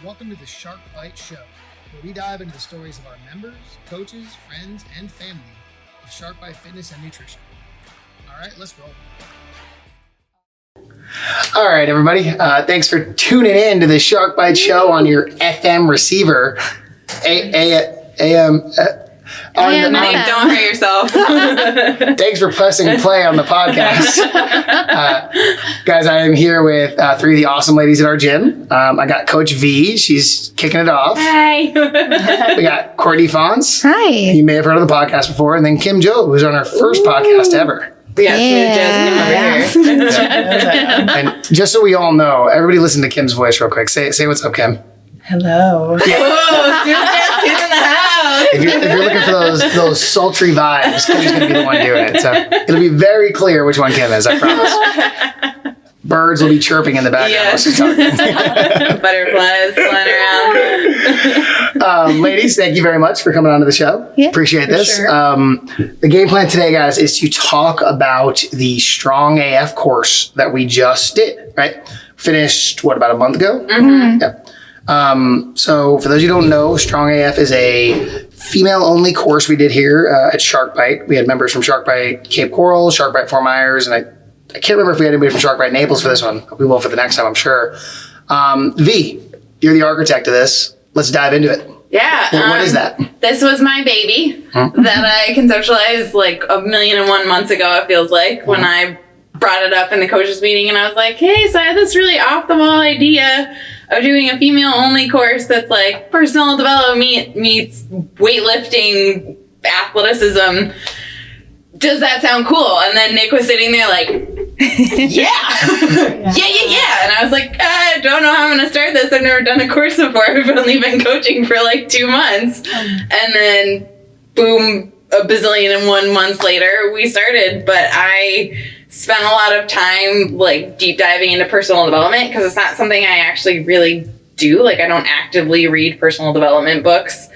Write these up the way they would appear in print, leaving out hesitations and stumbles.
Welcome to the Shark Bite Show, where we dive into the stories of our members, coaches, friends, and family of Shark Bite Fitness and Nutrition. All right, let's roll. All right, everybody. Thanks for tuning in to the Shark Bite Show on your FM receiver. AM. Don't hurt yourself. Thanks for pressing play on the podcast. Guys, I am here with three of the awesome ladies at our gym. I got Coach V. She's kicking it off. Hi. We got Courtney Fons. Hi. You may have heard of the podcast before. And then Kim Jo, who's on our first podcast ever. We got Smooth Jasmine over here. And just so we all know, everybody listen to Kim's voice real quick. Say what's up, Kim. Hello. Whoa, Smooth Jasmine in the house. If you're looking for those sultry vibes, Kim's going to be the one doing it. So it'll be very clear which one Kim is, I promise. Birds will be chirping in the background while she's talking. Butterflies flying around. Ladies, thank you very much for coming on to the show. Yeah, appreciate this. sure. The game plan today, guys, is to talk about the Strong AF course that we just did, right? Finished, about a month ago? Mm-hmm. Yeah. So for those of you who don't know, Strong AF is a female-only course we did here at Shark Bite. We had members from Shark Bite Cape Coral, Shark Bite Fort Myers, and I can't remember if we had anybody from Shark Bite Naples for this one. We will for the next time, I'm sure. V, you're the architect of this. Let's dive into it. Yeah. What is that? This was my baby that I conceptualized like 1,000,001 months ago, it feels like, when I brought it up in the coaches meeting and I was like, hey, so I had this really off-the-wall idea of doing a female-only course that's like personal development meets weightlifting, athleticism. Does that sound cool? And then Nick was sitting there like, yeah. And I was like, I don't know how I'm going to start this. I've never done a course before. I've only been coaching for like 2 months. And then boom, 1,000,001 months later, we started. But I spent a lot of time like deep diving into personal development because it's not something I actually really do. Like I don't actively read personal development books.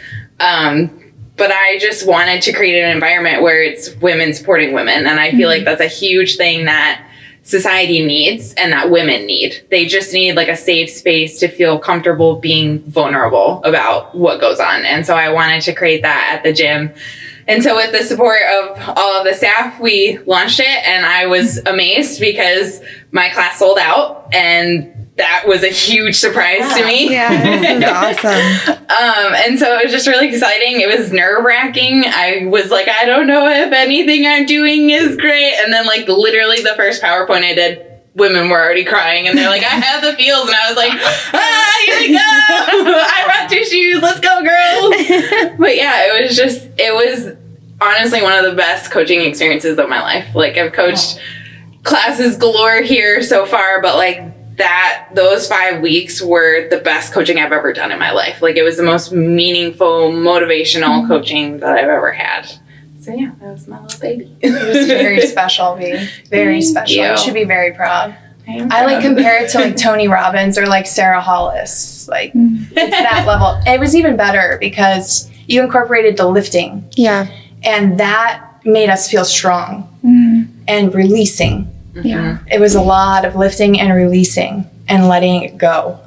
But I just wanted to create an environment where it's women supporting women. And I feel like that's a huge thing that society needs and that women need. They just need like a safe space to feel comfortable being vulnerable about what goes on. And so I wanted to create that at the gym. And so with the support of all of the staff, we launched it and I was amazed because my class sold out and that was a huge surprise to me. Yeah, this is awesome. And so it was just really exciting. It was nerve-wracking. I was like, I don't know if anything I'm doing is great. And then like literally the first PowerPoint I did, women were already crying and they're like, I have the feels. And I was like, here we go. I rocked your shoes. Let's go, girls. But yeah, it was honestly one of the best coaching experiences of my life. Like I've coached classes galore here so far, but like those 5 weeks were the best coaching I've ever done in my life. Like it was the most meaningful, motivational coaching that I've ever had. So yeah, that was my little baby. It was very special, V. Very special. You should be very proud. I like compare it to like Tony Robbins or like Sarah Hollis. Like it's that level. It was even better because you incorporated the lifting. Yeah. And that made us feel strong and releasing. Yeah. It was a lot of lifting and releasing and letting it go,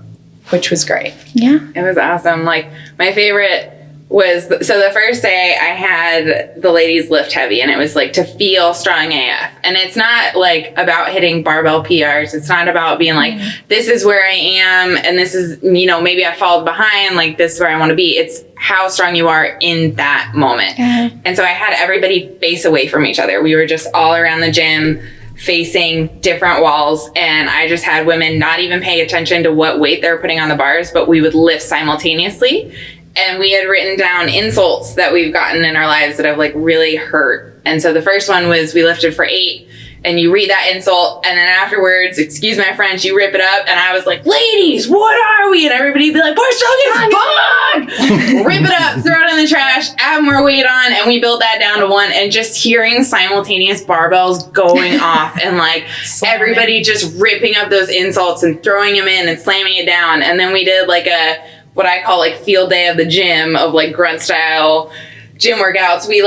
which was great. Yeah. It was awesome. Like my favorite was, so the first day I had the ladies lift heavy and it was like to feel strong AF. And it's not like about hitting barbell PRs. It's not about being like, this is where I am. And this is, maybe I followed behind, like this is where I want to be. It's how strong you are in that moment. And so I had everybody face away from each other. We were just all around the gym facing different walls, and I just had women not even paying attention to what weight they're putting on the bars, but we would lift simultaneously. And we had written down insults that we've gotten in our lives that have like really hurt. And so the first one was we lifted for 8, and you read that insult, and then afterwards, excuse my French, you rip it up, and I was like, ladies, what are we? And everybody'd be like, we're strong as fuck! Rip it up, throw it in the trash, add more weight on, and we built that down to 1, and just hearing simultaneous barbells going off, and like everybody just ripping up those insults and throwing them in and slamming it down. And then we did like what I call like field day of the gym of like grunt style gym workouts. We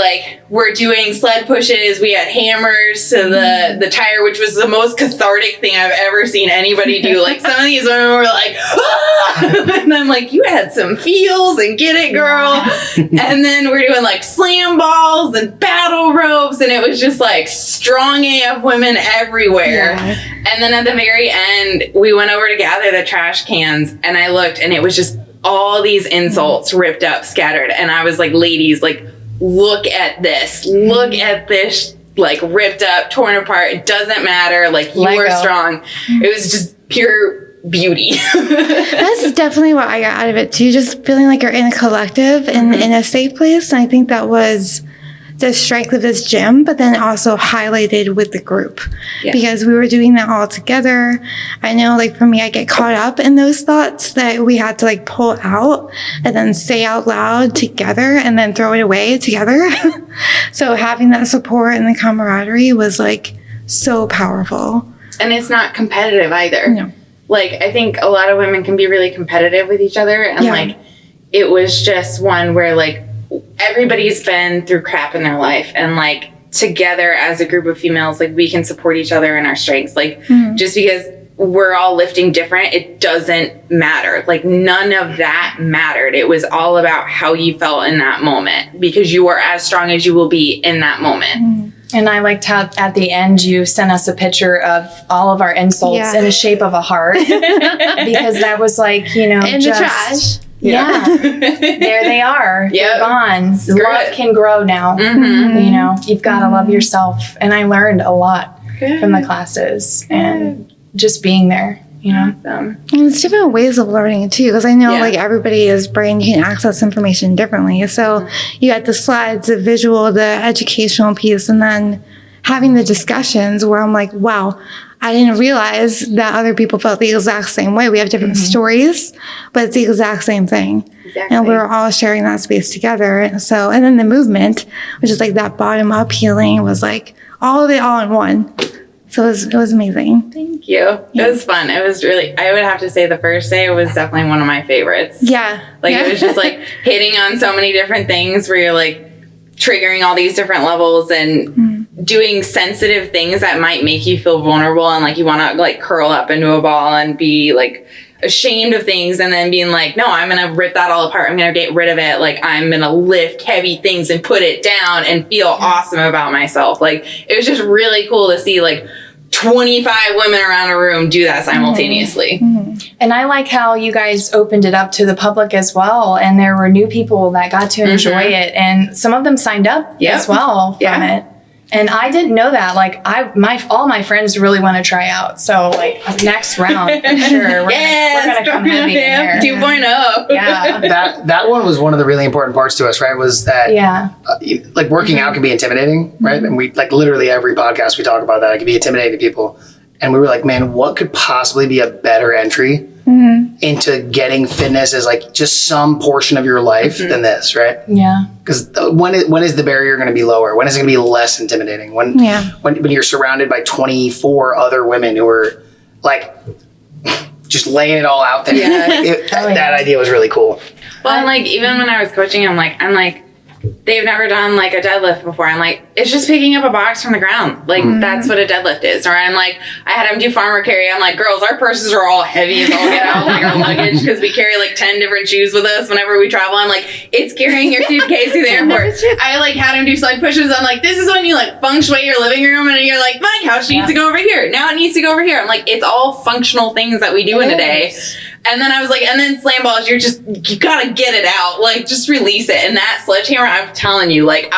were doing sled pushes. We had hammers to the tire, which was the most cathartic thing I've ever seen anybody do. Like some of these women were like, ah! And I'm like, you had some feels and get it, girl. And then we're doing like slam balls and battle ropes. And it was just like strong AF women everywhere. Yeah. And then at the very end, we went over to gather the trash cans. And I looked and it was just all these insults ripped up, scattered. And I was like, ladies, like, look at this. Look at this, like, ripped up, torn apart. It doesn't matter. Like, you are strong. It was just pure beauty. That's definitely what I got out of it too. Just feeling like you're in a collective and in a safe place. And I think that was the strength of this gym, but then also highlighted with the group because we were doing that all together. I know, like, for me, I get caught up in those thoughts that we had to like pull out and then say out loud together and then throw it away together. So having that support and the camaraderie was like so powerful. And it's not competitive either. No. Like, I think a lot of women can be really competitive with each other. And like, it was just one where like, everybody's been through crap in their life, and like together as a group of females, like we can support each other in our strengths. Like just because we're all lifting different, it doesn't matter. Like none of that mattered. It was all about how you felt in that moment, because you are as strong as you will be in that moment. And I liked how at the end you sent us a picture of all of our insults in the shape of a heart, because that was like, you know, in the trash. Yeah. There they are. They're gone. Screw Love it. can grow now. You know, you've got to love yourself. And I learned a lot from the classes and just being there, you know. Awesome. And it's different ways of learning too, because I know like everybody's brain, you can access information differently. So you got the slides, the visual, the educational piece, and then having the discussions where I'm like, wow, I didn't realize that other people felt the exact same way. We have different stories, but it's the exact same thing. Exactly. And we're all sharing that space together. And so, and then the movement, which is like that bottom up healing, was like all of it all in one. So it was amazing. Thank you. It was fun. It was really, I would have to say the first day was definitely one of my favorites. Yeah. Like it was just like hitting on so many different things where you're like triggering all these different levels and doing sensitive things that might make you feel vulnerable, and like you want to like curl up into a ball and be like ashamed of things, and then being like, no, I'm gonna rip that all apart, I'm gonna get rid of it, like I'm gonna lift heavy things and put it down and feel awesome about myself. Like it was just really cool to see like 25 women around a room do that simultaneously. And I like how you guys opened it up to the public as well, and there were new people that got to enjoy it, and some of them signed up as well from it. And I didn't know that. Like all my friends really want to try out. So like next round for sure. We're gonna come heavy in here. 2.0. Yeah. That one was one of the really important parts to us, right? Was that like working out can be intimidating, right? And we like literally every podcast we talk about that. It can be intimidating to people. And we were like, man, what could possibly be a better entry into getting fitness as like just some portion of your life than this, right? Yeah. Because when is the barrier going to be lower? When is it going to be less intimidating? When you're surrounded by 24 other women who are like just laying it all out there. That idea was really cool. Well, and like even when I was coaching, I'm like, they've never done like a deadlift before. I'm like, it's just picking up a box from the ground. Like that's what a deadlift is. Or I'm like, I had them do farmer carry. I'm like, girls, our purses are all heavy as all get out, like our luggage, because we carry like 10 different shoes with us whenever we travel. I'm like, it's carrying your suitcase to the airport. I like had them do slide pushes. I'm like, this is when you like feng shui your living room, and you're like, my couch needs to go over here. Now it needs to go over here. I'm like, it's all functional things that we do in a day. And then I was like, and then slam balls, you gotta get it out. Like, just release it. And that sledgehammer, I'm telling you, like,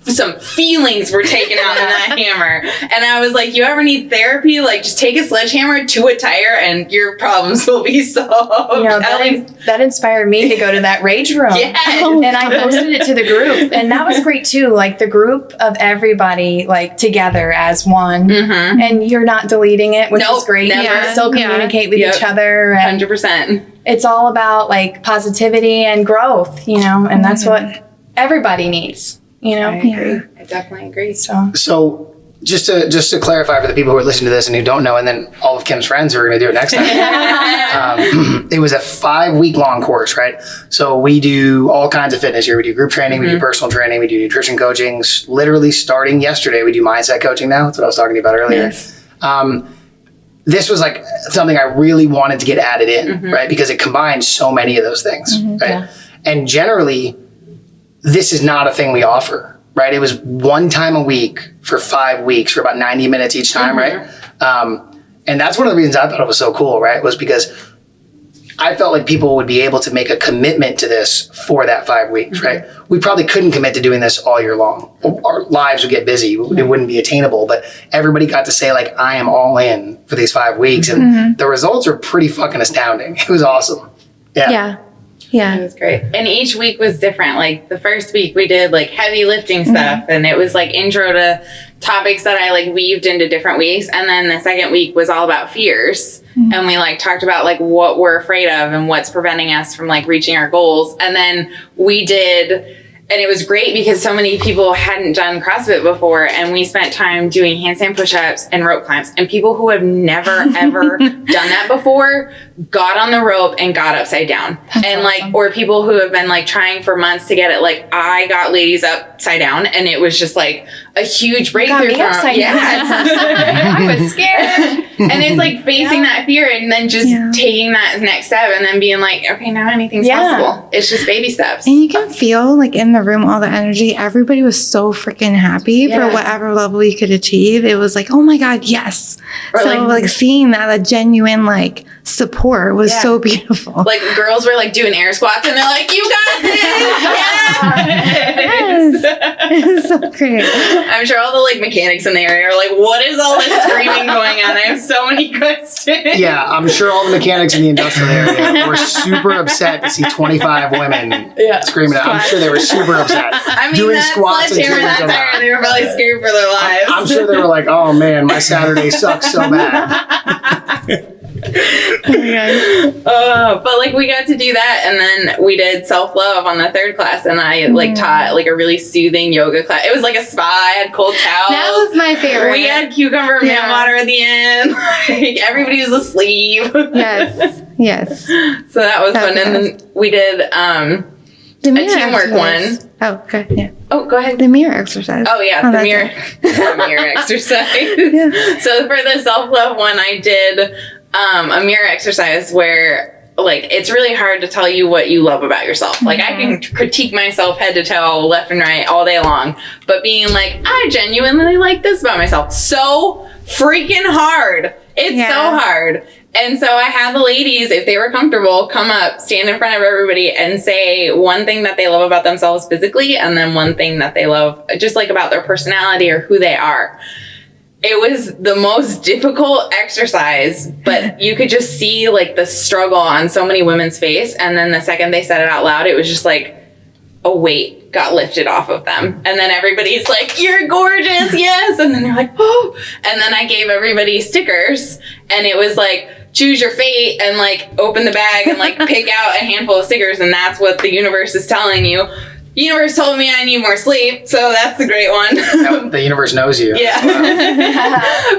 some feelings were taken out in that hammer. And I was like, you ever need therapy? Like, just take a sledgehammer to a tire and your problems will be solved. You know, that inspired me to go to that rage room. And I posted it to the group. And that was great too. Like the group of everybody like together as one. And you're not deleting it, which is great. Never. You can still communicate with each other. And 100%. It's all about like positivity and growth, you know, and that's what everybody needs. You know, I agree. I definitely agree. So just to clarify for the people who are listening to this and who don't know, and then all of Kim's friends who are going to do it next time. It was a 5-week long course, right? So we do all kinds of fitness here. We do group training, we do personal training, we do nutrition coaching. Literally starting yesterday, we do mindset coaching now. That's what I was talking about earlier. this was like something I really wanted to get added in, right? Because it combines so many of those things, right? Yeah. And generally, this is not a thing we offer, right? It was one time a week for 5 weeks for about 90 minutes each time, right? And that's one of the reasons I thought it was so cool, right? Was because I felt like people would be able to make a commitment to this for that 5 weeks, right? We probably couldn't commit to doing this all year long. Our lives would get busy. It wouldn't be attainable, but everybody got to say like, I am all in for these 5 weeks. And the results are pretty fucking astounding. It was awesome. Yeah. It was great. And each week was different. Like the first week we did like heavy lifting stuff and it was like intro to topics that I like weaved into different weeks. And then the second week was all about fears. And we like talked about like what we're afraid of and what's preventing us from like reaching our goals. And then we did, and it was great because so many people hadn't done CrossFit before, and we spent time doing handstand push-ups and rope climbs. And people who have never ever done that before got on the rope and got upside down. That's and awesome. Like, or people who have been like trying for months to get it. Like I got ladies upside down, and it was just like a huge breakthrough. I was scared. And it's like facing that fear and then just taking that next step and then being like, okay, now anything's possible. It's just baby steps. And you can feel like in the room, all the energy, everybody was so freaking happy for whatever level you could achieve. It was like, oh my God, yes. Or so like seeing that, the genuine like support was so beautiful. Like girls were like doing air squats and they're like, you got this. It was so great. I'm sure all the like mechanics in the area are like, what is all this screaming going on? I have so many questions. Yeah, I'm sure all the mechanics in the industrial area were super upset to see 25 women screaming out. I'm sure they were super upset. I mean, doing squats and screaming that they were probably scared for their lives. I'm sure they were like, oh man, my Saturday sucks so bad. But like we got to do that, and then we did self-love on the third class, and I like taught like a really soothing yoga class. It was like a spa. I had cold towels. That was my favorite. We had cucumber mint water at the end. Like everybody was asleep. Yes. So that was fun. And then we did a teamwork one. Oh, okay. Yeah. Oh, go ahead. The mirror exercise. Oh yeah, the mirror exercise. So for the self-love one, I did a mirror exercise where like it's really hard to tell you what you love about yourself. Like I can critique myself head to toe, left and right, all day long, but being like, I genuinely like this about myself, so freaking hard. It's so hard. And so I had the ladies, if they were comfortable, come up, stand in front of everybody and say one thing that they love about themselves physically, and then one thing that they love just like about their personality or who they are. It was the most difficult exercise, but you could just see like the struggle on so many women's face. And then the second they said it out loud, it was just like a weight got lifted off of them. And then everybody's like, you're gorgeous. Yes. And then they're like, oh, and then I gave everybody stickers, and it was like, choose your fate, and like open the bag and like pick out a handful of stickers. And that's what the universe is telling you. The universe told me I need more sleep, so that's a great one. The universe knows you. Yeah.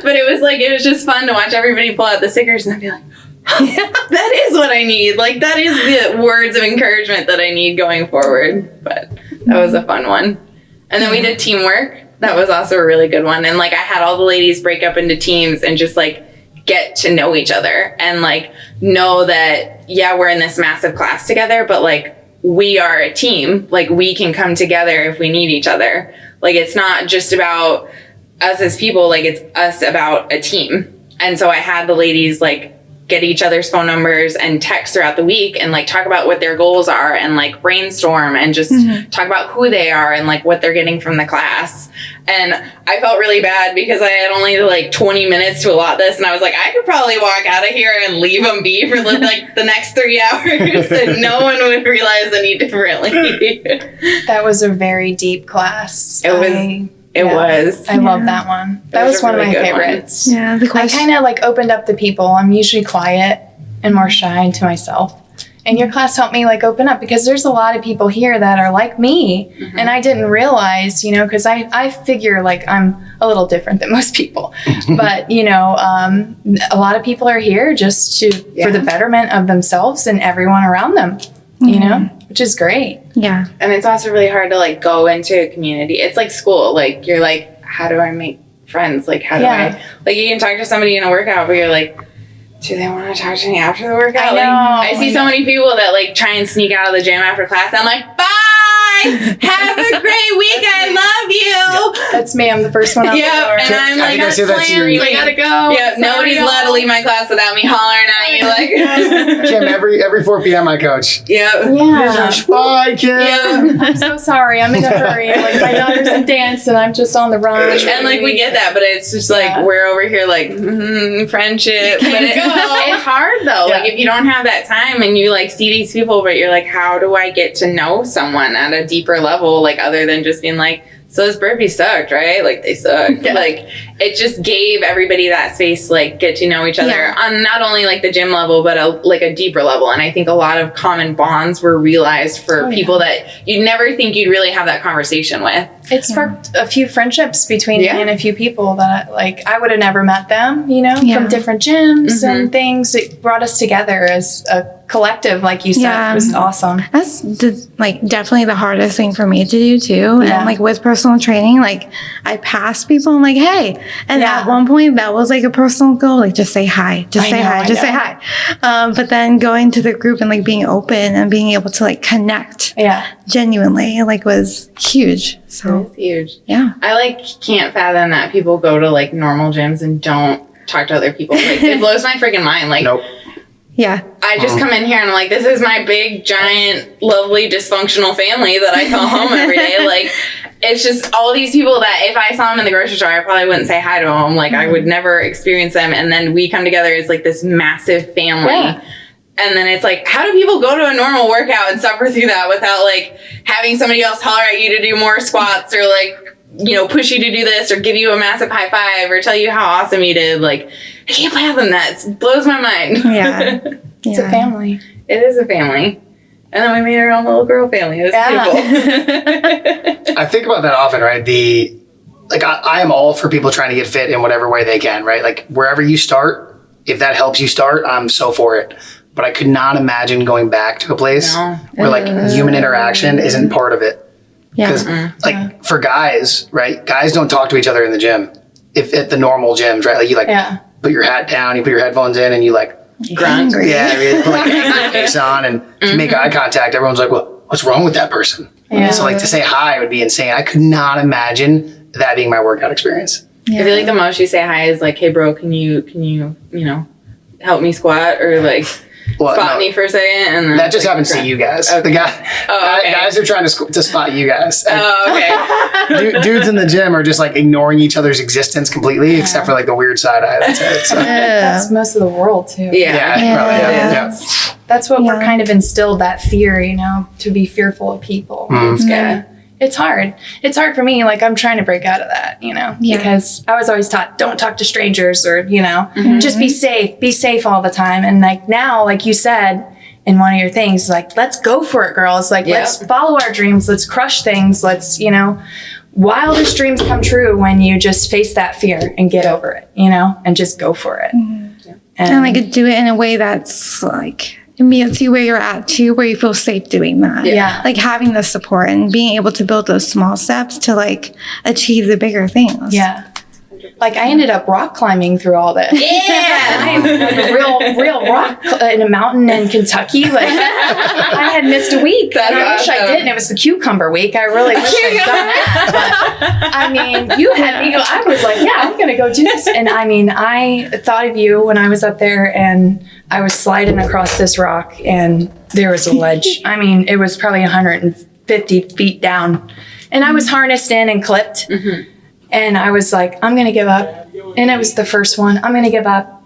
But it was just fun to watch everybody pull out the stickers and I'd be like, that is what I need. Like, that is the words of encouragement that I need going forward. But that was a fun one. And then we did teamwork. That was also a really good one. And like I had all the ladies break up into teams and just like get to know each other and like know that, we're in this massive class together, but like, we are a team. Like we can come together if we need each other. Like it's not just about us as people, like it's us about a team. And so I had the ladies like get each other's phone numbers and text throughout the week and like talk about what their goals are and like brainstorm and just talk about who they are and like what they're getting from the class. And I felt really bad because I had only like 20 minutes to allot this, and I was like, I could probably walk out of here and leave them be for like the next 3 hours and no one would realize any differently. That was a very deep class. It was. I love that one. That was one of my favorites. One. Yeah, the question. I kind of like opened up the people. I'm usually quiet and more shy and to myself. And your class helped me like open up because there's a lot of people here that are like me. And I didn't realize, because I figure like I'm a little different than most people. But, a lot of people are here just for the betterment of themselves and everyone around them, which is great. Yeah. And it's also really hard to like go into a community. It's like school. Like you're like, how do I make friends. Like, how do I, like, you can talk to somebody in a workout, but you're like, do they want to talk to me after the workout? I know. Like, I see so many people that like try and sneak out of the gym after class. And I'm like, bye. Have a great week. I love you. That's me. I'm the first one out the door. And I'm like, I say that to you. I gotta go. Yeah, nobody's allowed to leave my class without me hollering at you. Like, Kim, every 4 p.m. I coach. yeah. Yeah. Bye, Kim. Yeah. I'm so sorry. I'm in a hurry. Like my daughter's in dance and I'm just on the run. And like we get that, but it's just like we're over here like friendship. But it's hard though. Yeah. Like if you don't have that time and you like see these people, but you're like, how do I get to know someone at a deeper level, like other than just being like, so this burpee sucked, right? Like they sucked. Yeah. Like it just gave everybody that space to like get to know each other on not only like the gym level, but a deeper level. And I think a lot of common bonds were realized for people that you'd never think you'd really have that conversation with. It sparked a few friendships between me and a few people that I would have never met them, from different gyms and things. It brought us together as a collective, like you said. It was awesome. That's definitely the hardest thing for me to do too. Yeah. And like with personal training, like I pass people, I'm like, hey. And at one point that was like a personal goal, like just say hi, just say hi. But then going to the group and like being open and being able to like connect genuinely like was huge. So It's huge. yeah. I like can't fathom that people go to like normal gyms and don't talk to other people. Like it blows my freaking mind. Like Nope. Yeah. I just come in here and I'm like, this is my big, giant, lovely, dysfunctional family that I call home every day. Like, it's just all these people that if I saw them in the grocery store, I probably wouldn't say hi to them. Like, I would never experience them. And then we come together as like this massive family. Yeah. And then it's like, how do people go to a normal workout and suffer through that without like having somebody else holler at you to do more squats or like, push you to do this or give you a massive high five or tell you how awesome you did. Like, I can't fathom that. It blows my mind. Yeah. It's a family. It is a family. And then we made our own little girl family. It was beautiful. I think about that often, right? I am all for people trying to get fit in whatever way they can, right? Like wherever you start, if that helps you start, I'm so for it. But I could not imagine going back to a place where like human interaction isn't part of it. Because like for guys, right? Guys don't talk to each other in the gym. If at the normal gyms, right? Like you put your hat down, you put your headphones in, and you like Grunt. Yeah, you put like an angry face on, and to make eye contact, everyone's like, "Well, what's wrong with that person?" So like to say hi would be insane. I could not imagine that being my workout experience. I feel like the most you say hi is like, "Hey, bro, can you help me squat?" Or like spot me for a second. And then that just happens to you guys. Okay. The guys are trying to spot you guys. Okay. Dudes in the gym are just like ignoring each other's existence completely, except for like the weird side eye. That's it. So. That's most of the world too. Yeah. That's what we're kind of instilled, that fear, to be fearful of people. It's hard. It's hard for me. Like I'm trying to break out of that, because I was always taught, don't talk to strangers or, just be safe all the time. And like now, like you said, in one of your things, like, let's go for it, girls. Like, let's follow our dreams. Let's crush things. Let's, wildest dreams come true when you just face that fear and get over it, and just go for it. And like do it in a way that's like, meets you where you're at too, where you feel safe doing that. Like having the support and being able to build those small steps to like achieve the bigger things. Like I ended up rock climbing through all this. I'm like a real rock in a mountain in Kentucky. Like I had missed a week. And I wish I didn't. It was the cucumber week. I really wish I'd done that. But I mean, you had me go, I was like, yeah, I'm gonna go do this. And I mean, I thought of you when I was up there and I was sliding across this rock and there was a ledge. I mean, it was probably 150 feet down. And I was harnessed in and clipped. And I was like, I'm going to give up. And it was the first one. I'm going to give up.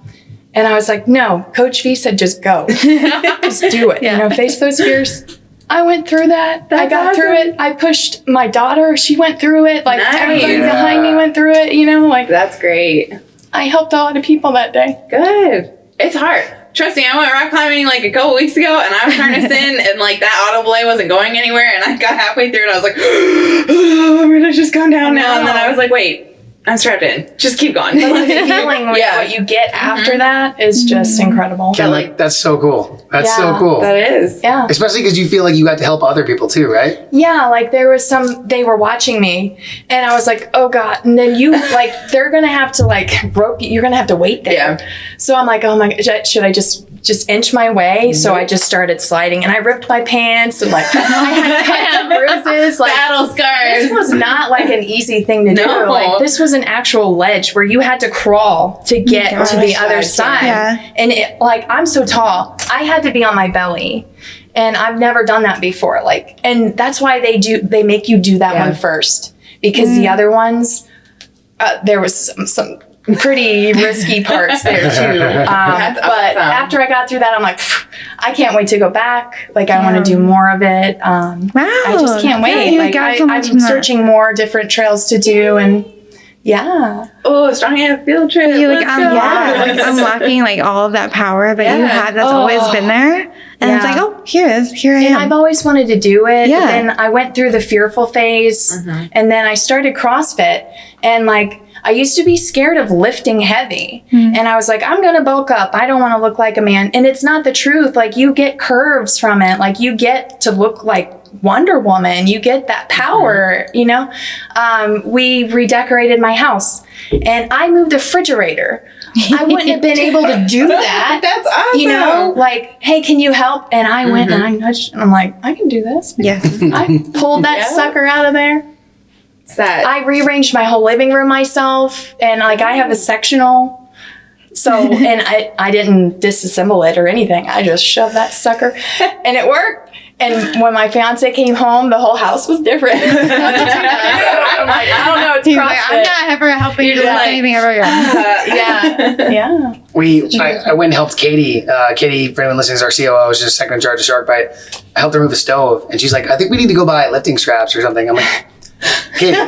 And I was like, no, Coach V said, just go. Just do it. Face those fears. I went through that. I got through it. I pushed my daughter. She went through it. Like everybody behind me went through it, like. That's great. I helped a lot of people that day. Good. It's hard. Trust me, I went rock climbing like a couple weeks ago and I was harnessed in and like that auto belay wasn't going anywhere and I got halfway through and I was like, oh, I'm gonna just come down now. And then I was like, wait, I'm strapped in. Just keep going. But the feeling what you get after that is just incredible. Kim, like, that's so cool. That's so cool. That is. Yeah. Especially because you feel like you got to help other people too, right? Yeah, like there was they were watching me and I was like, oh God. And then you like, they're going to have to like rope you. You're going to have to wait there. Yeah. So I'm like, oh my, should I just inch my way? So I just started sliding and I ripped my pants and like, I had tons of bruises. Like, battle scars. This was not like an easy thing to do. Like this was an actual ledge where you had to crawl to get to the other side. Yeah. And it, like, I'm so tall. I had to be on my belly. And I've never done that before. Like, and that's why they make you do that one first. Because the other ones, there was some pretty risky parts there too. But after I got through that, I'm like, I can't wait to go back. Like, I want to do more of it. I just can't wait. Yeah, like, I'm searching more different trails to do, and Oh, Strong AF field trip. You like unlocking like all of that power that you had that's always been there. And it's like, oh, here I am. I've always wanted to do it. Yeah. But then I went through the fearful phase, and then I started CrossFit, and like, I used to be scared of lifting heavy. And I was like, I'm going to bulk up. I don't want to look like a man. And it's not the truth. Like, you get curves from it. Like, you get to look like Wonder Woman. You get that power, you know? We redecorated my house and I moved a refrigerator. I wouldn't have been able to do that. That's awesome. You know, like, hey, can you help? And I went and I nudged and I'm like, I can do this. Yes. I pulled that sucker out of there. I rearranged my whole living room myself, and like I have a sectional, so and I didn't disassemble it or anything. I just shoved that sucker, and it worked. And when my fiance came home, the whole house was different. I'm like, I don't know, it's CrossFit. Like, I'm not ever helping you do anything ever again. I went and helped Katie. Katie, for anyone listening, is our COO. She's just second in charge of Sharkbite. I helped her move a stove, and she's like, I think we need to go buy lifting straps or something. I'm like, Katie,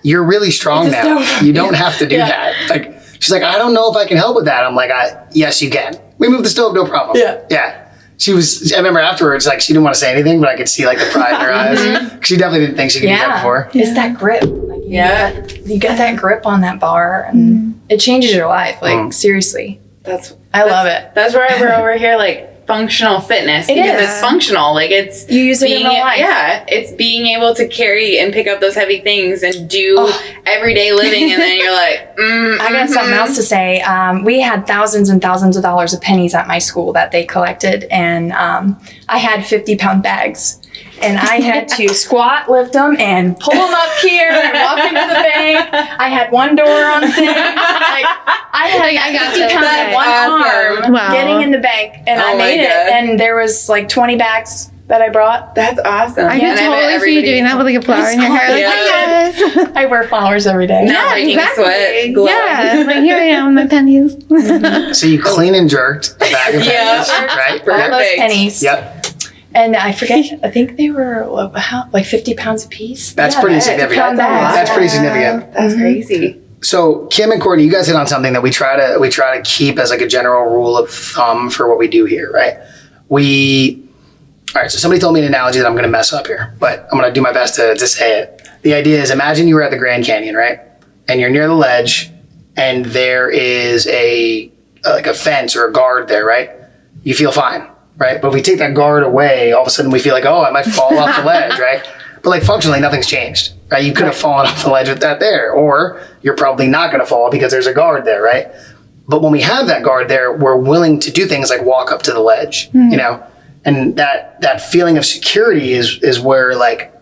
you're really strong now. You don't have to do that. Like, she's like, I don't know if I can help with that. I'm like, yes, you can. We moved the stove, no problem. Yeah. She was, I remember afterwards, like, she didn't want to say anything, but I could see like the pride in her eyes. She definitely didn't think she could do that before. It's that grip. Like, you get that grip on that bar, and it changes your life. Like, seriously. I love it. That's why we're over here, like, functional fitness, because it's functional. Like, it's you use it in real life. Yeah, it's being able to carry and pick up those heavy things and do everyday living, and then you're like, I got something else to say. We had thousands and thousands of dollars of pennies at my school that they collected, and I had 50-pound bags. And I had to squat, lift them, and pull them up here and walk into the bank. I had one door on the thing. Like, I got 50 pounds in one arm getting in the bank, and I made it. And there was like 20 bags that I brought. That's awesome. I can totally see you doing that with like a flower in your hair. Like, hey guys. I wear flowers every day. Not making sweat. Glow. Yeah, like here I am with my pennies. So you clean and jerked a bag of pennies, right? All those pennies. Yep. And I forget, I think they were like 50 pounds a piece. That's pretty significant. That's pretty significant. That's crazy. So Kim and Courtney, you guys hit on something that we try to keep as like a general rule of thumb for what we do here, right? All right, so somebody told me an analogy that I'm going to mess up here, but I'm going to do my best to say it. The idea is, imagine you were at the Grand Canyon, right? And you're near the ledge, and there is a fence or a guard there, right? You feel fine. Right? But if we take that guard away, all of a sudden we feel like, oh, I might fall off the ledge, right? But like functionally, nothing's changed, right? You could have fallen off the ledge with that there, or you're probably not going to fall because there's a guard there, right? But when we have that guard there, we're willing to do things like walk up to the ledge, you know? And that feeling of security is where like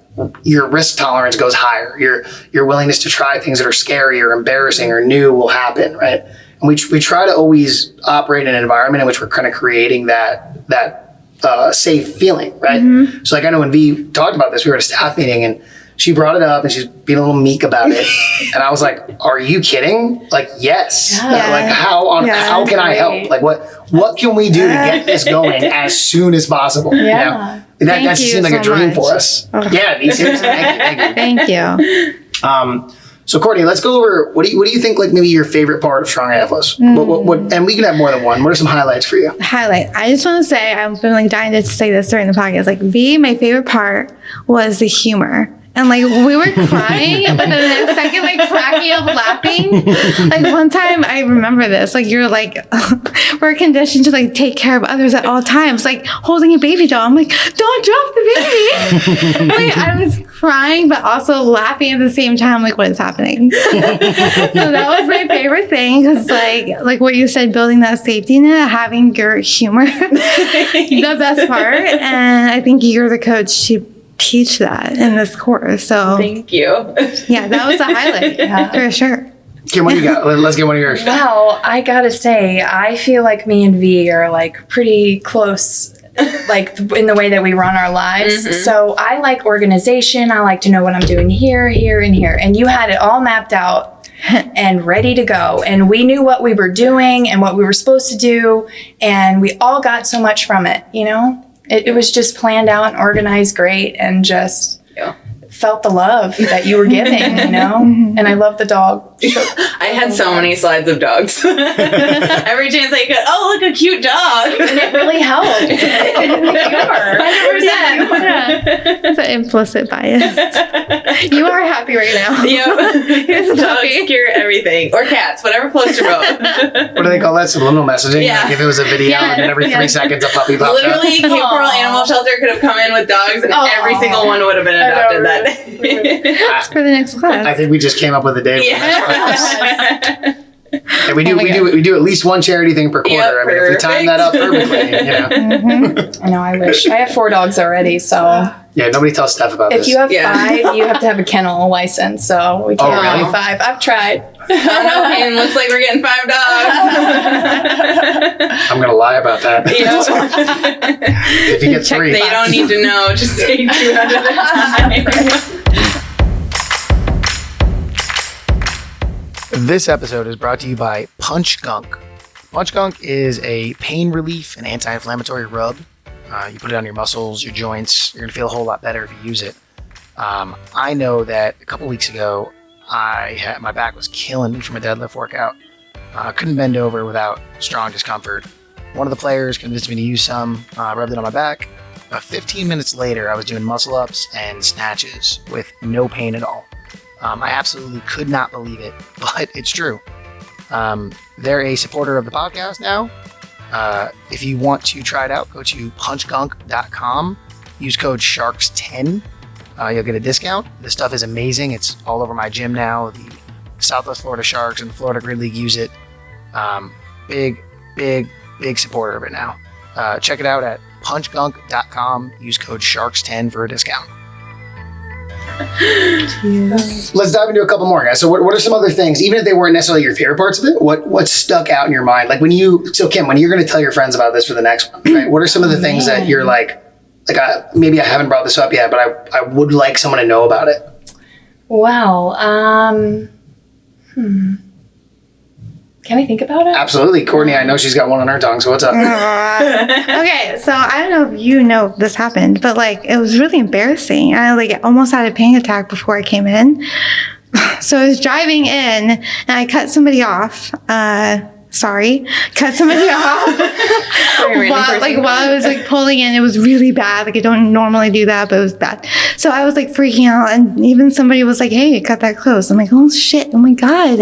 your risk tolerance goes higher. Your willingness to try things that are scary or embarrassing or new will happen, right? And we try to always operate in an environment in which we're kind of creating that safe feeling, right? So like I know when V talked about this, we were at a staff meeting and she brought it up and she's being a little meek about it. And I was like, are you kidding? Like, yes. Like how can I help? Like what can we do to get this going as soon as possible? You know? And that just seemed like a dream for us. Yeah, V, seriously, thank you. Thank you. So Courtney, let's go over what do you think like maybe your favorite part of Strong AF was? What and we can have more than one. What are some highlights for you? Highlight. I just want to say I've been like dying to say this during the podcast. Like V, my favorite part was the humor And like we were crying, but then the second like cracking up laughing. Like one time I remember this, like you're like we're conditioned to like take care of others at all times, like holding a baby doll. I'm like, don't drop the baby. Like I was crying but also laughing at the same time, like what is happening? So that was my favorite thing, because like what you said, building that safety net, having your humor, the best part. And I think you're the coach to teach that in this course. So thank you. Yeah, that was a highlight for sure. Kim, what do you got? Let's get one of yours. Well, I gotta say, I feel like me and V are like pretty close, like in the way that we run our lives. Mm-hmm. So I like organization. I like to know what I'm doing here, here, and here. And you had it all mapped out and ready to go. And we knew what we were doing and what we were supposed to do. And we all got so much from it, you know? It was just planned out and organized great, and just felt the love that you were giving, you know? And I love the dog. I had so many slides of dogs. Every chance I could, oh, look, a cute dog. And it really helped. It's an implicit bias. You are happy right now. Yep. Here's a Dogs puppy. cure everything. Or cats, whatever floats your boat. What do they call that? Subliminal messaging? Yeah. Like if it was a video and then every 3 seconds a puppy popped up. Literally, Cape Coral Animal Shelter could have come in with dogs and every single one would have been adopted that day. For the next class. I think we just came up with a day. For the next class. Yeah. And we do at least one charity thing per quarter. Yep, I mean, if we time that up perfectly, I know, I wish. I have 4 dogs already, so Yeah, nobody tells Steph about if this. you have 5, you have to have a kennel license, so we can't really? have 5. I've tried. Oh no, and looks like we're getting 5 dogs. I'm gonna lie about that. If you get 3, They don't need to know. Just take 2 out of the time. This episode is brought to you by Punch Gunk. Punch Gunk is a pain relief and anti-inflammatory rub. You put it on your muscles, your joints. You're gonna feel a whole lot better if you use it. I know that a couple weeks ago, my back was killing me from a deadlift workout. Couldn't bend over without strong discomfort. One of the players convinced me to use some, rubbed it on my back. 15 minutes later, I was doing muscle ups and snatches with no pain at all. I absolutely could not believe it, but it's true. They're a supporter of the podcast now. If you want to try it out, go to punchgunk.com. Use code SHARKS10. You'll get a discount. This stuff is amazing. It's all over my gym now. The Southwest Florida Sharks and the Florida Grid League use it. Big supporter of it now. Check it out at punchgunk.com. Use code SHARKS10 for a discount. Let's dive into a couple more, guys. So what are some other things, even if they weren't necessarily your favorite parts of it, what stuck out in your mind? Like Kim, when you're going to tell your friends about this for the next one, right? What are some of the things that you're like maybe I haven't brought this up yet, but I would like someone to know about it? Wow. Can I think about it? Absolutely. Courtney, I know she's got one on her tongue, so what's up? Okay, so I don't know if you know this happened, but like it was really embarrassing. I like almost had a panic attack before I came in. So I was driving in and I cut somebody off. Cut somebody off while I was like pulling in. It was really bad. Like I don't normally do that, but it was bad. So I was like freaking out, and even somebody was like, "Hey, cut that close." I'm like, "Oh shit! Oh my god!"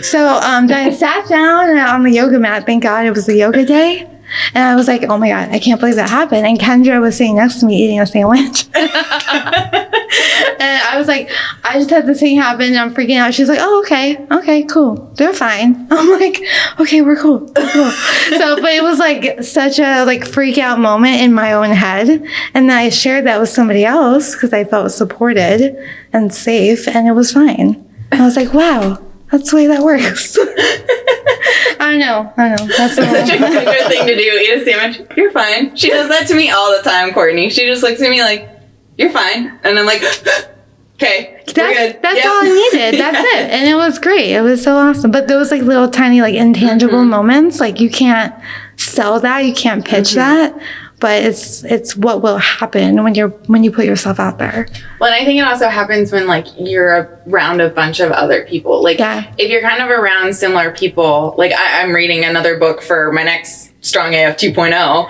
So then I sat down on the yoga mat. Thank God it was the yoga day. And I was like, oh my God, I can't believe that happened. And Kendra was sitting next to me eating a sandwich. And I was like, I just had this thing happen and I'm freaking out. She's like, oh, okay, cool. They're fine. I'm like, okay, we're cool. So, but it was like such a like freak out moment in my own head. And then I shared that with somebody else because I felt supported and safe, and it was fine. I was like, wow, that's the way that works. I know. That's such a good thing to do. Eat a sandwich. You're fine. She does that to me all the time, Courtney. She just looks at me like, you're fine. And I'm like, okay, that's all I needed. That's it. And it was great. It was so awesome. But those like little tiny like intangible moments, like you can't sell that. You can't pitch that. But it's what will happen when you put yourself out there. Well, and I think it also happens when like you're around a bunch of other people. Like if you're kind of around similar people, like I'm reading another book for my next Strong AF 2.0,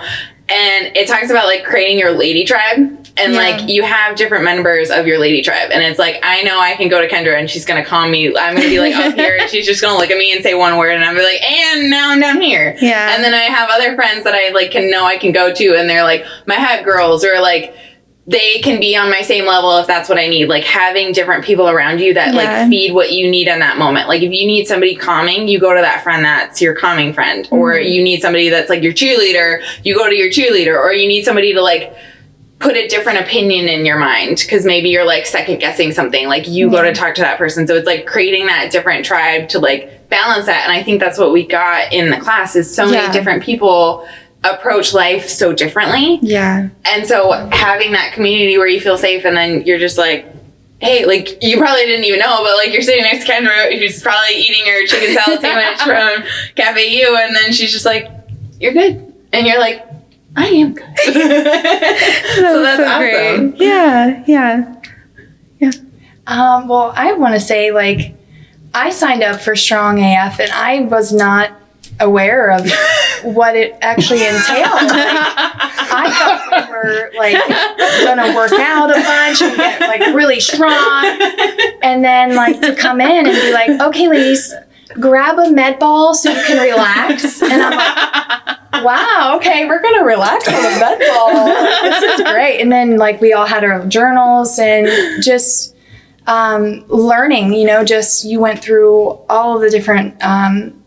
And it talks about like creating your lady tribe. And like you have different members of your lady tribe. And it's like, I know I can go to Kendra and she's going to call me. I'm going to be like up here and she's just going to look at me and say one word. And I'm be like, and now I'm down here. Yeah. And then I have other friends that I like I can go to. And they're like my head girls, or like they can be on my same level if that's what I need. Like having different people around you that like feed what you need in that moment. Like if you need somebody calming, you go to that friend that's your calming friend. Or you need somebody that's like your cheerleader, you go to your cheerleader. Or you need somebody to like put a different opinion in your mind because maybe you're like second guessing something, like you go to talk to that person. So it's like creating that different tribe to like balance that. And I think that's what we got in the class is so many different people approach life so differently. Yeah. And so having that community where you feel safe, and then you're just like, hey, like you probably didn't even know, but like you're sitting next to Kendra, who's probably eating her chicken salad sandwich from Cafe U, and then she's just like, you're good. And you're like, I am good. So that's awesome. Great. Yeah. Well, I want to say, like, I signed up for Strong AF and I was not aware of what it actually entailed. Like, I thought we were like gonna work out a bunch and get like really strong, and then like to come in and be like, okay, ladies, grab a med ball so you can relax. And I'm like, wow, okay, we're gonna relax on a med ball. This is great. And then like we all had our journals and just learning, just you went through all of the different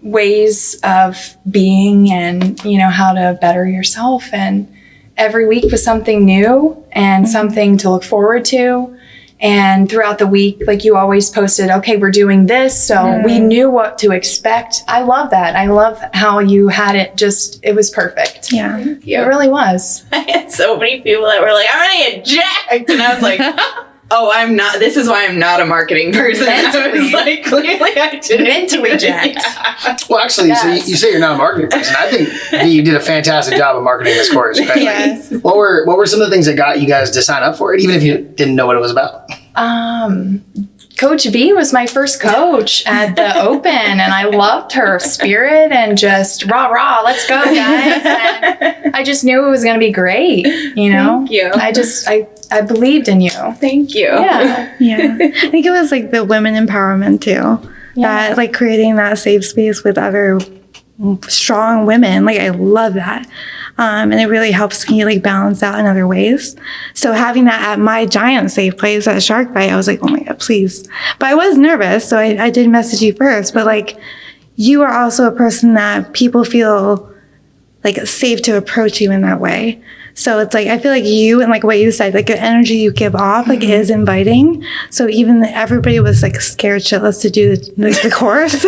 ways of being and, how to better yourself. And every week was something new and something to look forward to. And throughout the week, like you always posted, okay, we're doing this. So we knew what to expect. I love that. I love how you had it it was perfect. Yeah. It really was. I had so many people that were like, I'm going to get jacked. And I was like, oh, I'm not. This is why I'm not a marketing person. I was like, clearly I didn't. Mentally jacked. Yeah. Well, actually, so you say you're not a marketing person. I think you did a fantastic job of marketing this course. Right? Yes. What were some of the things that got you guys to sign up for it, even if you didn't know what it was about? Coach V was my first coach at the Open, and I loved her spirit and just rah, let's go, guys. And I just knew it was going to be great, Thank you. I believed in you. Thank you. Yeah. Yeah. I think it was like the women empowerment too. Yeah. That like creating that safe space with other strong women. Like I love that. And it really helps me like balance out in other ways. So having that at my giant safe place at Shark Bite, I was like, oh my God, please. But I was nervous. So I did message you first, but like you are also a person that people feel like safe to approach you in that way. So it's like, I feel like you and like what you said, like the energy you give off, like is inviting. So even everybody was like scared shitless to do the course.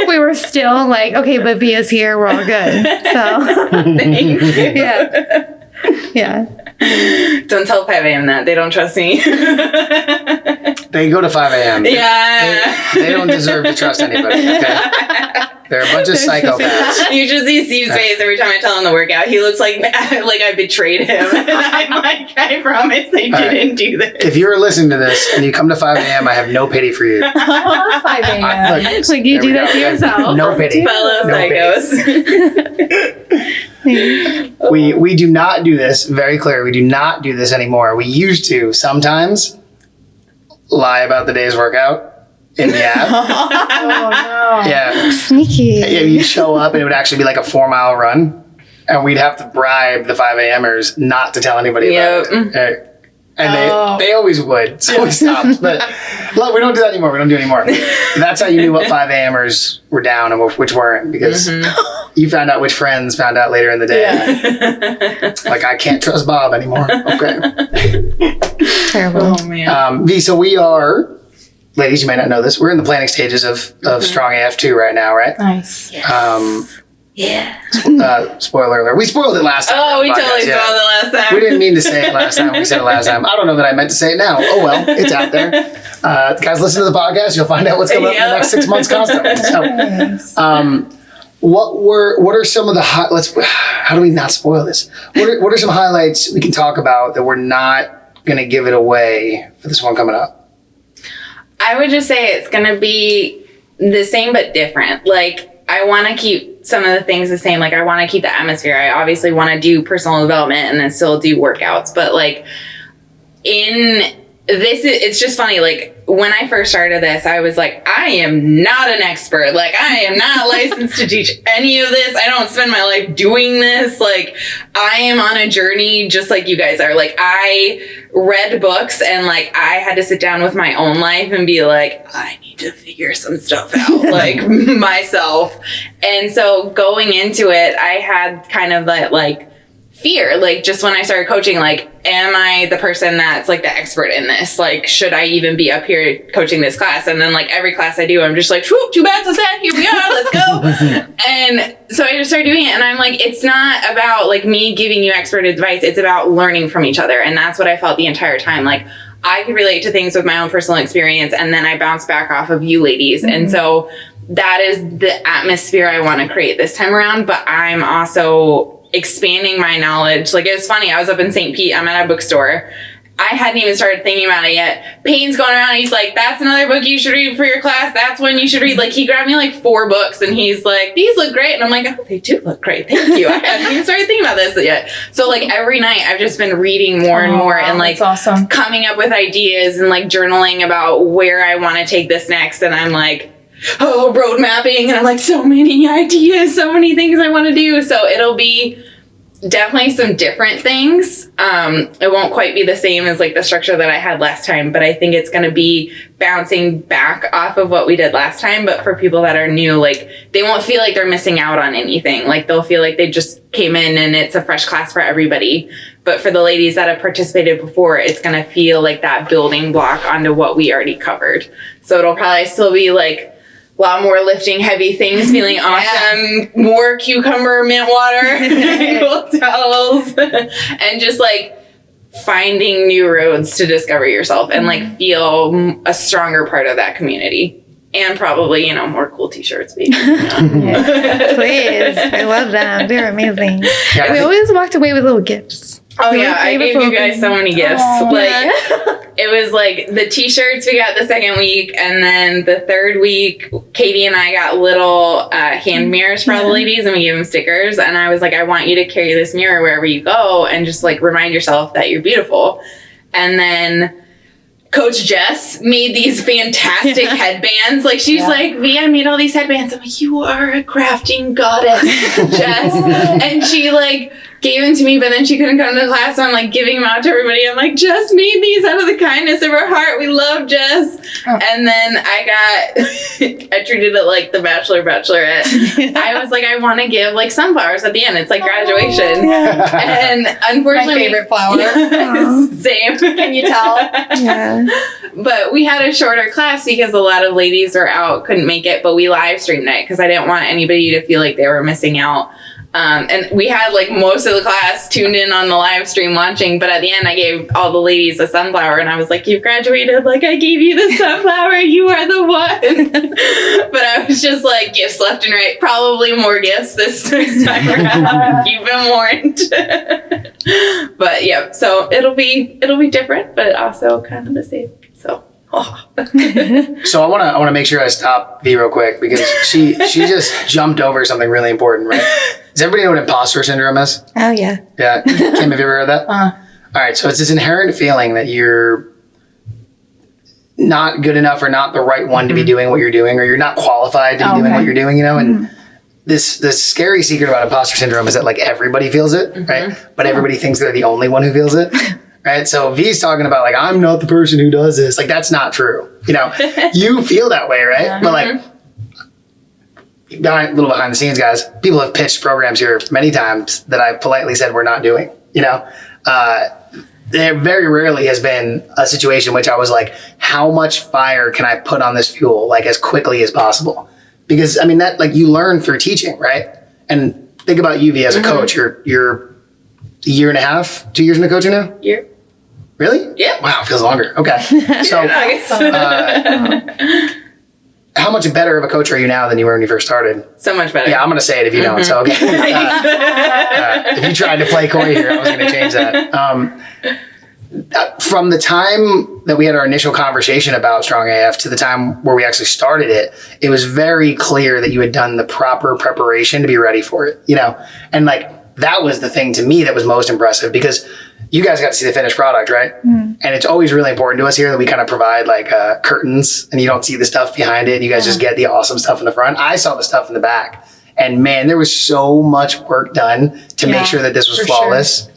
We were still like, okay, but Via's here. We're all good. So Thank you. yeah. Don't tell 5 a.m. that. They don't trust me. They go to 5 a.m. Yeah. They don't deserve to trust anybody. Okay? They're a bunch of psychopaths. You should see Steve's face every time I tell him to work out. He looks like I betrayed him. And I'm like, I promise I didn't do this. If you're listening to this and you come to 5 a.m., I have no pity for you. I love 5 a.m. Look, Like you there do we that go. to yourself. No pity. Fellow No psychos. We do not do this. Very clear. We do not do this anymore. We used to sometimes lie about the day's workout in the app. Oh, no. Yeah. Sneaky. Yeah, you'd show up and it would actually be like a 4-mile run, and we'd have to bribe the 5 a.m.ers not to tell anybody about it. And they always would, so we stopped. But look, we don't do that anymore. We don't do it anymore. That's how you knew what 5 a.m.ers were down and which weren't, because you found out which friends found out later in the day. Yeah. Like, I can't trust Bob anymore. Okay. Terrible. Oh, man. V, so we are, ladies, you may not know this, we're in the planning stages of Strong AF2 right now, right? Nice. Yeah. Spoiler alert. We spoiled it last time. Oh, on the we totally podcast, saw the last time. We didn't mean to say it last time. We said it last time. I don't know that I meant to say it now. Oh, well, it's out there. Guys, listen to the podcast. You'll find out what's coming up in the next 6 months constantly. So, what are some of the how do we not spoil this? What are some highlights we can talk about that we're not going to give it away for this one coming up? I would just say it's going to be the same but different. Like, I want to keep some of the things the same. Like, I want to keep the atmosphere. I obviously want to do personal development and then still do workouts. But, like, it's just funny. Like, when I first started this, I was like, I am not an expert. Like, I am not licensed to teach any of this. I don't spend my life doing this. Like, I am on a journey just like you guys are. Like, I read books and, like, I had to sit down with my own life and be like, I need to figure some stuff out, like, myself. And so going into it, I had kind of that, like, fear, like, just when I started coaching, like, am I the person that's, like, the expert in this? Like, should I even be up here coaching this class? And then, like, every class I do, I'm just like, whoop, 2 bats is that, here we are, let's go. And so I just started doing it, and I'm like, it's not about, like, me giving you expert advice, it's about learning from each other. And that's what I felt the entire time. Like, I could relate to things with my own personal experience, and then I bounce back off of you ladies. Mm-hmm. And so that is the atmosphere I want to create this time around, but I'm also expanding my knowledge. Like, it was funny, I was up in St. Pete, I'm at a bookstore, I hadn't even started thinking about it yet. Payne's going around, he's like, that's another book you should read for your class, that's one you should read. Like, he grabbed me like 4 books and he's like, these look great. And I'm like, oh, they do look great, thank you. I hadn't even started thinking about this yet. So, like, every night I've just been reading more and more, and, like, awesome. Coming up with ideas and, like, journaling about where I want to take this next. And I'm like, oh, road mapping, and I'm like, so many ideas, so many things I want to do. So it'll be definitely some different things. It won't quite be the same as, like, the structure that I had last time, but I think it's going to be bouncing back off of what we did last time. But for people that are new, like, they won't feel like they're missing out on anything. Like, they'll feel like they just came in and it's a fresh class for everybody. But for the ladies that have participated before, it's going to feel like that building block onto what we already covered. So it'll probably still be, like, a lot more lifting heavy things, feeling awesome, more cucumber, mint water, cool towels, and just, like, finding new roads to discover yourself and, like, feel a stronger part of that community. And probably, you know, more cool t-shirts. Please. I love them. They're amazing. Yeah, we always walked away with little gifts. Oh, yeah, I gave you guys so many gifts. It was like the t-shirts we got the second week, and then the third week, Katie and I got little hand mirrors for all the ladies, and we gave them stickers. And I was like, I want you to carry this mirror wherever you go and just, like, remind yourself that you're beautiful. And then Coach Jess made these fantastic headbands. Like, she's like, V, I made all these headbands. I'm like, you are a crafting goddess, Jess. And she, like, gave them to me, but then she couldn't come to class, so I'm, like, giving them out to everybody. I'm like, Jess made these out of the kindness of her heart. We love Jess. Oh. And then I treated it like the Bachelorette. I was like, I want to give, like, sunflowers at the end. It's like graduation. And unfortunately, my favorite flower. Same. Can you tell? Yeah. But we had a shorter class because a lot of ladies were out, couldn't make it, but we live streamed it because I didn't want anybody to feel like they were missing out. And we had, like, most of the class tuned in on the live stream watching, but at the end I gave all the ladies a sunflower, and I was like, you've graduated, like, I gave you the sunflower, you are the one. But I was just like, gifts left and right, probably more gifts this time around. Keep them warned. But yeah, so it'll be different, but also kind of the same. So So I want to make sure I stop V real quick, because she just jumped over something really important, right? Does everybody know what imposter syndrome is? Oh, yeah. Yeah. Kim, have you ever heard that? All right. So it's this inherent feeling that you're not good enough or not the right one to be doing what you're doing, or you're not qualified to be doing what you're doing, you know? And this scary secret about imposter syndrome is that, like, everybody feels it, right? But everybody thinks they're the only one who feels it. Right. So V's talking about, like, I'm not the person who does this. Like, that's not true. You know, you feel that way, right? But, like, a little behind the scenes, guys, people have pitched programs here many times that I've politely said we're not doing, you know? There very rarely has been a situation in which I was like, how much fire can I put on this fuel, like, as quickly as possible? Because, I mean, that, like, you learn through teaching, right? And think about you, V, as a coach. You're a year and a half, 2 years into coaching now? Year. Really? Yeah. Wow, it feels longer. Okay. So, how much better of a coach are you now than you were when you first started? So much better. Yeah, I'm going to say it if you don't. So, okay. If you tried to play coy here, I was going to change that. from the time that we had our initial conversation about Strong AF to the time where we actually started it, it was very clear that you had done the proper preparation to be ready for it, and like that was the thing to me that was most impressive, because you guys got to see the finished product, right? And it's always really important to us here that we kind of provide like curtains, and you don't see the stuff behind it. You guys just get the awesome stuff in the front. I saw the stuff in the back, and man, there was so much work done to make sure that this was flawless.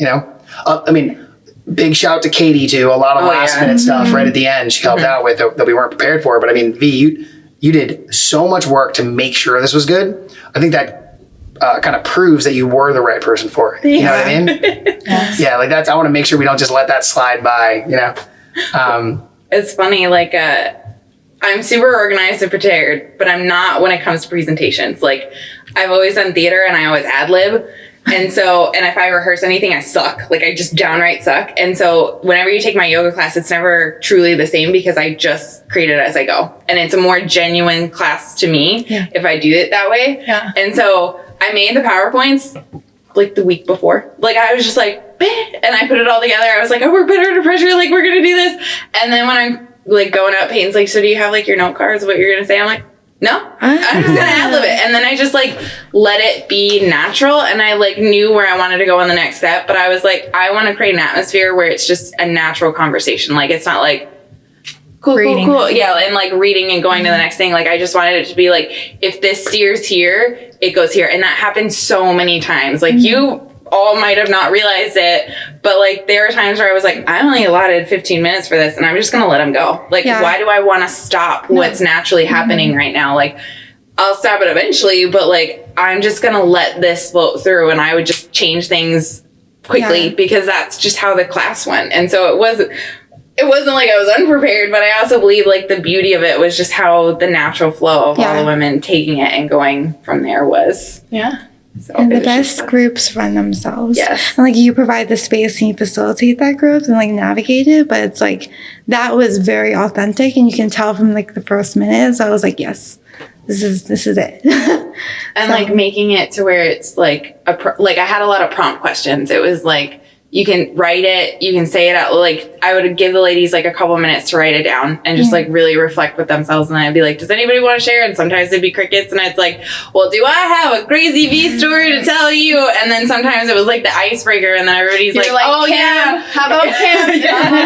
I mean, big shout to Katie too. A lot of last minute stuff right at the end she helped out with that we weren't prepared for. But I mean, V, you did so much work to make sure this was good. I think that kind of proves that you were the right person for it. You know what I mean? Yeah, like I want to make sure we don't just let that slide by, It's funny, like, I'm super organized and prepared, but I'm not when it comes to presentations. Like, I've always done theater and I always ad lib. And so, and if I rehearse anything, I suck. Like, I just downright suck. And so whenever you take my yoga class, it's never truly the same, because I just create it as I go. And it's a more genuine class to me if I do it that way. Yeah. And so I made the PowerPoints like the week before. Like, I was just like, and I put it all together. I was like, oh, we're better under pressure. Like, we're going to do this. And then when I'm like going out, Peyton's like, so do you have like your note cards, what you're going to say? I'm like, no, I'm just going to ad lib it. And then I just like let it be natural. And I like knew where I wanted to go on the next step. But I was like, I want to create an atmosphere where it's just a natural conversation. Like, it's not like, cool. Yeah, and like reading and going to the next thing. Like, I just wanted it to be like, if this steers here, it goes here. And that happened so many times. Like, you all might have not realized it, but like there were times where I was like, I only allotted 15 minutes for this and I'm just going to let them go. Like, why do I want to stop what's naturally happening right now? Like, I'll stop it eventually, but like, I'm just going to let this float through, and I would just change things quickly because that's just how the class went. And so it wasn't like I was unprepared, but I also believe like the beauty of it was just how the natural flow of all the women taking it and going from there was. Yeah. So and the best groups run themselves. Yes. And like, you provide the space and you facilitate that group and like navigate it. But it's like, that was very authentic, and you can tell from like the first minutes, I was like, yes, this is it. And like making it to where it's like I had a lot of prompt questions. It was like, you can write it, you can say it out. Like, I would give the ladies like a couple minutes to write it down and just like really reflect with themselves. And then I'd be like, does anybody want to share? And sometimes it'd be crickets. And it's like, well, do I have a crazy V story to tell you? And then sometimes it was like the icebreaker. And then everybody's like, oh, Kim, yeah. How about Kim?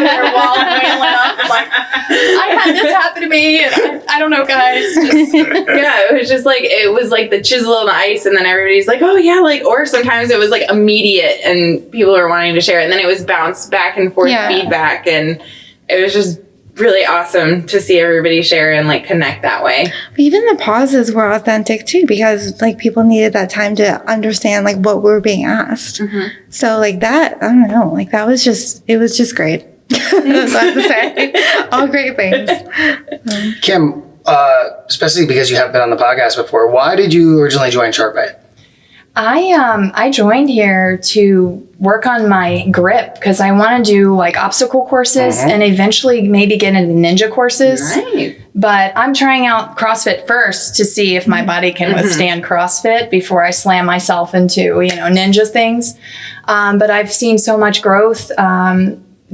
Her wall wailing up. I'm like, I had this happen to me. And I don't know, guys. Just. Yeah, it was just like, it was like the chisel on the ice. And then everybody's like, oh, yeah. Like, or sometimes it was like immediate and people were wanting to share it, and then it was bounced back and forth feedback, and it was just really awesome to see everybody share and like connect that way. But even the pauses were authentic too, because like people needed that time to understand like what we were being asked. So like that, I don't know, like that was just, it was just great. That's what I have to say. All great things. Kim, especially because you have been on the podcast before, why did you originally join Sharkbite? I joined here to work on my grip because I want to do like obstacle courses and eventually maybe get into ninja courses. Right. But I'm trying out CrossFit first to see if my body can withstand CrossFit before I slam myself into, ninja things. But I've seen so much growth.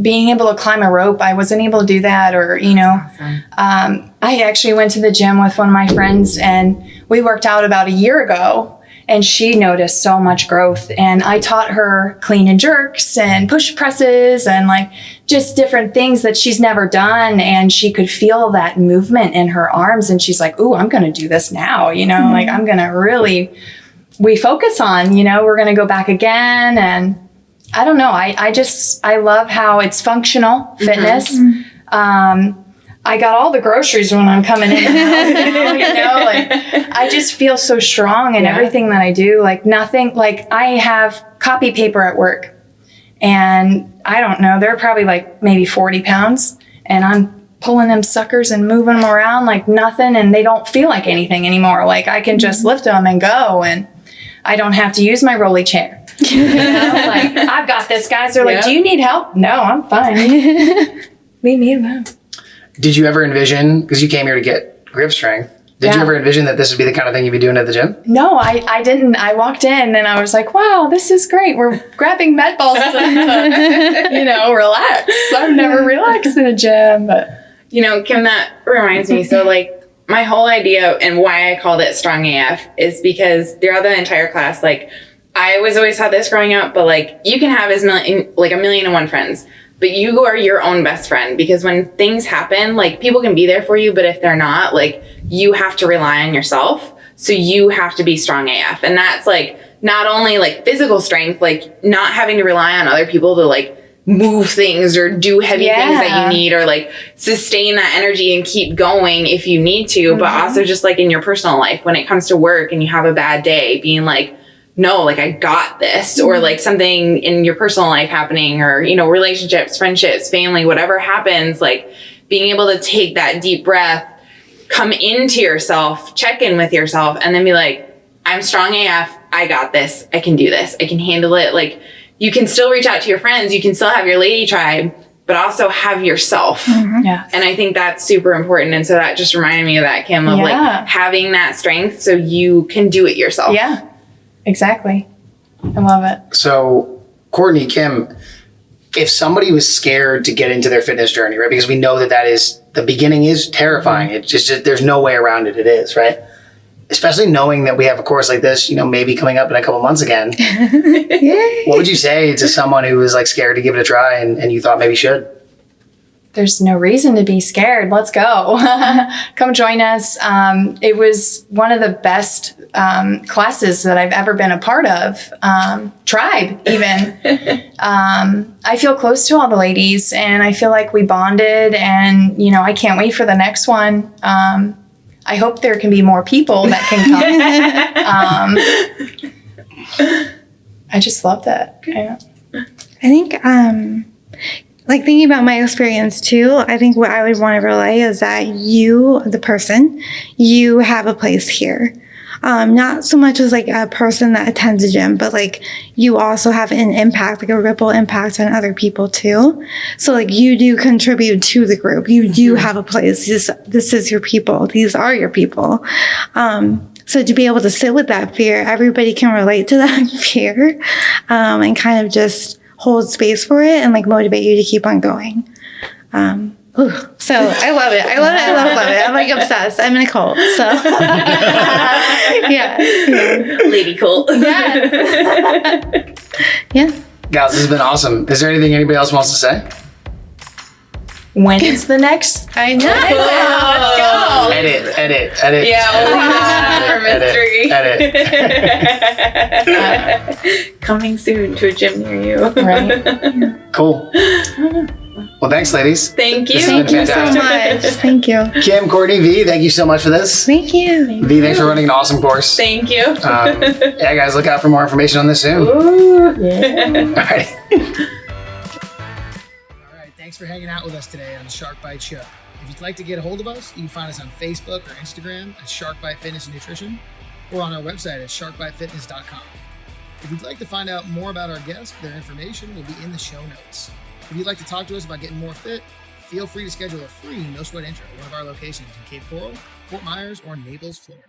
Being able to climb a rope, I wasn't able to do that, or, I actually went to the gym with one of my friends and we worked out about a year ago. And she noticed so much growth. And I taught her clean and jerks and push presses and like just different things that she's never done. And she could feel that movement in her arms. And she's like, ooh, I'm going to do this now. Like I'm going to really, we focus on, we're going to go back again. And I don't know. I love how it's functional fitness. I got all the groceries when I'm coming in now, like I just feel so strong in everything that I do. Like nothing, like I have copy paper at work and I don't know, they're probably like maybe 40 pounds and I'm pulling them suckers and moving them around like nothing, and they don't feel like anything anymore. Like I can just lift them and go, and I don't have to use my rolly chair. Like I've got this, guys. They're like, do you need help? No, I'm fine. Leave me alone. Did you ever envision, because you came here to get grip strength, did you ever envision that this would be the kind of thing you'd be doing at the gym? No, I didn't. I walked in and I was like, wow, this is great. We're grabbing med balls to relax. never relaxed in a gym, but You know, Kim, that reminds me. So, like, my whole idea and why I called it Strong AF is because throughout the entire class, like, I was always taught this growing up, but like, you can have a million and one friends, but you are your own best friend, because when things happen, like, people can be there for you, but if they're not, like, you have to rely on yourself. So you have to be strong AF. And that's like, not only like physical strength, like not having to rely on other people to like move things or do heavy things that you need, or like sustain that energy and keep going if you need to, but also just like in your personal life, when it comes to work and you have a bad day, being like, no, like I got this, or like something in your personal life happening, or, you know, relationships, friendships, family, whatever happens, like being able to take that deep breath, come into yourself, check in with yourself, and then be like, I'm strong AF. I got this. I can do this. I can handle it. Like, you can still reach out to your friends. You can still have your lady tribe, but also have yourself. yeah. And I think that's super important. And so that just reminded me of that, Kim, of like having that strength so you can do it yourself. Yeah, exactly. I love it. So, Courtney, Kim, if somebody was scared to get into their fitness journey, right? Because we know that is, the beginning is terrifying. It's just, there's no way around it. It is, right? Especially knowing that we have a course like this, you know, maybe coming up in a couple months again. What would you say to someone who was like scared to give it a try and you thought maybe should? There's no reason to be scared. Let's go. Come join us. It was one of the best classes that I've ever been a part of. Tribe, even. I feel close to all the ladies, and I feel like we bonded, and, you know, I can't wait for the next one. I hope there can be more people that can come. I just love that. Yeah. I think, like thinking about my experience too, I think what I would want to relay is that you, the person, you have a place here. Not so much as like a person that attends a gym, but like you also have an impact, like a ripple impact on other people too. So like you do contribute to the group. You do have a place. This is your people. These are your people. So to be able to sit with that fear, everybody can relate to that fear, and kind of just hold space for it and like motivate you to keep on going. So I love it. I love it. I love it. I'm like obsessed. I'm in a cult. So yeah. Lady cult. Yeah. Yeah. Guys, this has been awesome. Is there anything anybody else wants to say? When is the next? I know. Let's go. Edit. Yeah, we'll leave that for mystery. Coming soon to a gym near you. Right. Cool. Well, thanks, ladies. Thank you. This has been Thank you so much. Thank you. Kim, Courtney, V, thank you so much for this. Thank you. V, thanks for running an awesome course. Thank you. Yeah, guys, look out for more information on this soon. Ooh. All right. All right, thanks for hanging out with us today on the Shark Bite Show. If you'd like to get a hold of us, you can find us on Facebook or Instagram at Shark Bite Fitness and Nutrition, or on our website at sharkbitefitness.com. If you'd like to find out more about our guests, their information will be in the show notes. If you'd like to talk to us about getting more fit, feel free to schedule a free no-sweat intro at one of our locations in Cape Coral, Fort Myers, or Naples, Florida.